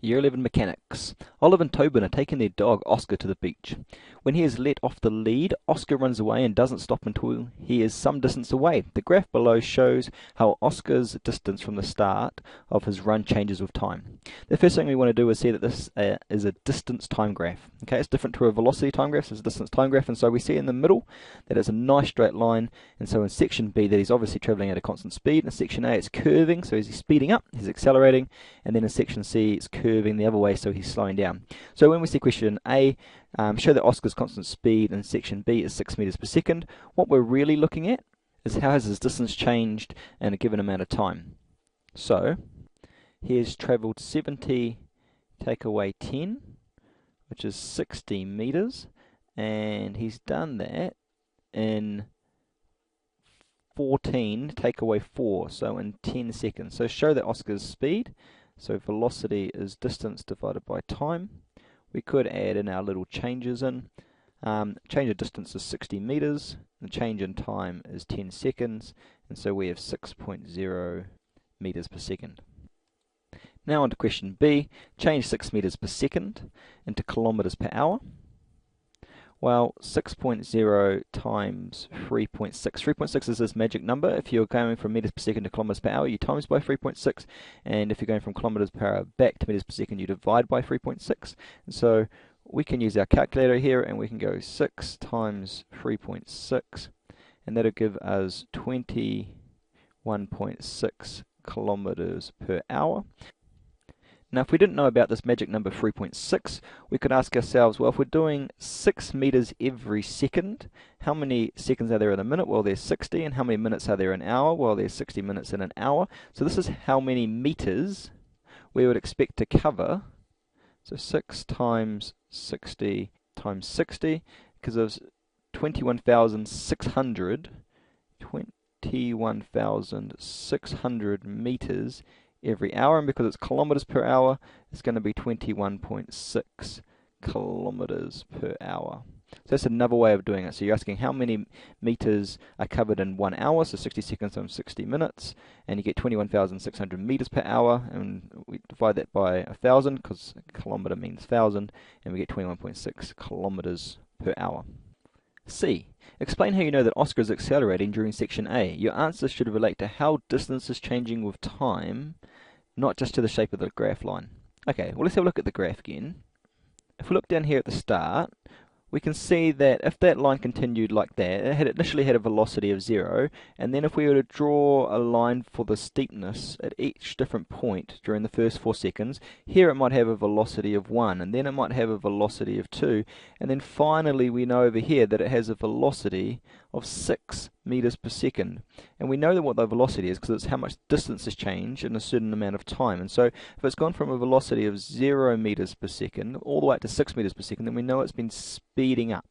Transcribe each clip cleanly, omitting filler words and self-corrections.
Year 11 Mechanics. Olive and Tobin are taking their dog Oscar to the beach. When he is let off the lead, Oscar runs away and doesn't stop until he is some distance away. The graph below shows how Oscar's distance from the start of his run changes with time. The first thing we want to do is see that this is a distance time graph. Okay, it's different to a velocity time graph, so it's a distance time graph, and so we see in the middle that it's a nice straight line, and so in section B that he's obviously travelling at a constant speed. In section A it's curving, so he's speeding up, he's accelerating, and then in section C it's curving the other way, so he's slowing down. So when we see question A, show that Oscar's constant speed in section B is 6 meters per second, what we're really looking at is how has his distance changed in a given amount of time. So he has travelled 70, take away 10, which is 60 meters, and he's done that in 14, take away 4, so in 10 seconds. So show that Oscar's speed, so velocity is distance divided by time. We could add in our little changes in. Change of distance is 60 meters, the change in time is 10 seconds, and so we have 6.0 meters per second. Now on to question B, change 6 meters per second into kilometers per hour. Well, 6.0 times 3.6. 3.6 is this magic number. If you're going from meters per second to kilometers per hour, you times by 3.6. And if you're going from kilometers per hour back to meters per second, you divide by 3.6. And so we can use our calculator here, and we can go 6 times 3.6. And that'll give us 21.6 kilometers per hour. Now, if we didn't know about this magic number 3.6, we could ask ourselves, well, if we're doing 6 meters every second, how many seconds are there in a minute? Well, there's 60. And how many minutes are there in an hour? Well, there's 60 minutes in an hour. So this is how many meters we would expect to cover. So 6 times 60 times 60, because of 21,600 meters every hour, and because it's kilometers per hour, it's going to be 21.6 kilometers per hour. So that's another way of doing it. So you're asking how many meters are covered in 1 hour, so 60 seconds times 60 minutes, and you get 21,600 meters per hour, and we divide that by 1,000, because kilometer means 1,000, and we get 21.6 kilometers per hour. C. Explain how you know that Oscar is accelerating during section A. Your answer should relate to how distance is changing with time, not just to the shape of the graph line. Okay, well, let's have a look at the graph again. If we look down here at the start, we can see that if that line continued like that, it initially had a velocity of 0, and then if we were to draw a line for the steepness at each different point during the first 4 seconds, here it might have a velocity of 1, and then it might have a velocity of 2, and then finally we know over here that it has a velocity of 6 meters per second. And we know that what the velocity is because it's how much distance has changed in a certain amount of time. And so if it's gone from a velocity of 0 meters per second all the way up to 6 meters per second, then we know it's been speeding up.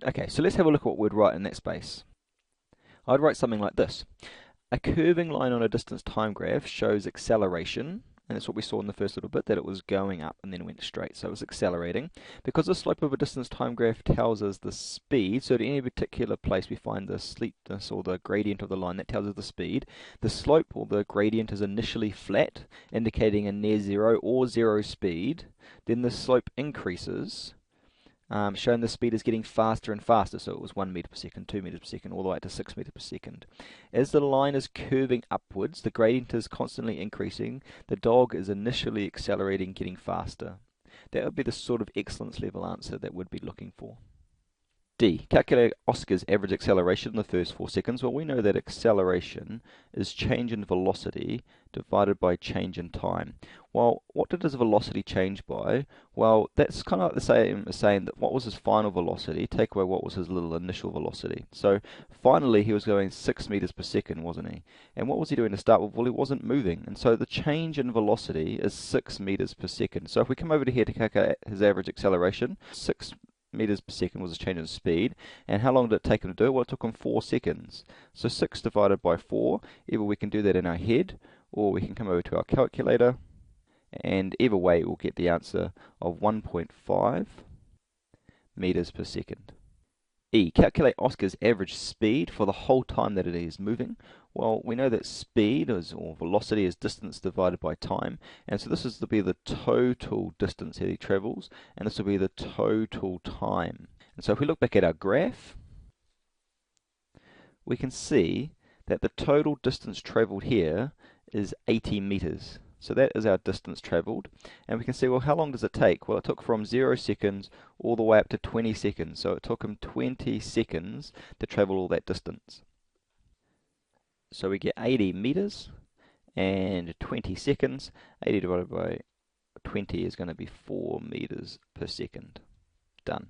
Okay, so let's have a look at what we'd write in that space. I'd write something like this. A curving line on a distance time graph shows acceleration, and that's what we saw in the first little bit, that it was going up and then went straight, so it was accelerating. Because the slope of a distance time graph tells us the speed, so at any particular place we find the steepness or the gradient of the line, that tells us the speed. The slope or the gradient is initially flat, indicating a near zero or zero speed. Then the slope increases, showing the speed is getting faster and faster, so it was 1 meter per second, 2 meters per second, all the way up to 6 meters per second. As the line is curving upwards, the gradient is constantly increasing, the dog is initially accelerating, getting faster. That would be the sort of excellence level answer that we'd be looking for. D. Calculate Oscar's average acceleration in the first 4 seconds. Well, we know that acceleration is change in velocity divided by change in time. Well, what did his velocity change by? Well, that's kind of like the same as saying that what was his final velocity, take away what was his little initial velocity. So finally he was going 6 meters per second, wasn't he? And what was he doing to start with? Well, he wasn't moving. And so the change in velocity is 6 meters per second. So if we come over to here to calculate his average acceleration, 6 meters per second was a change in speed. And how long did it take him to do it? Well, it took him 4 seconds. So 6 divided by 4, either we can do that in our head, or we can come over to our calculator, and either way we'll get the answer of 1.5 meters per second. E. Calculate Oscar's average speed for the whole time that it is moving. Well, we know that speed or velocity is distance divided by time, and so this is to be the total distance that he travels, and this will be the total time. And so if we look back at our graph, we can see that the total distance travelled here is 80 meters. So that is our distance travelled. And we can see, well, how long does it take? Well, it took from 0 seconds all the way up to 20 seconds. So it took him 20 seconds to travel all that distance. So we get 80 meters and 20 seconds. 80 divided by 20 is going to be 4 meters per second. Done.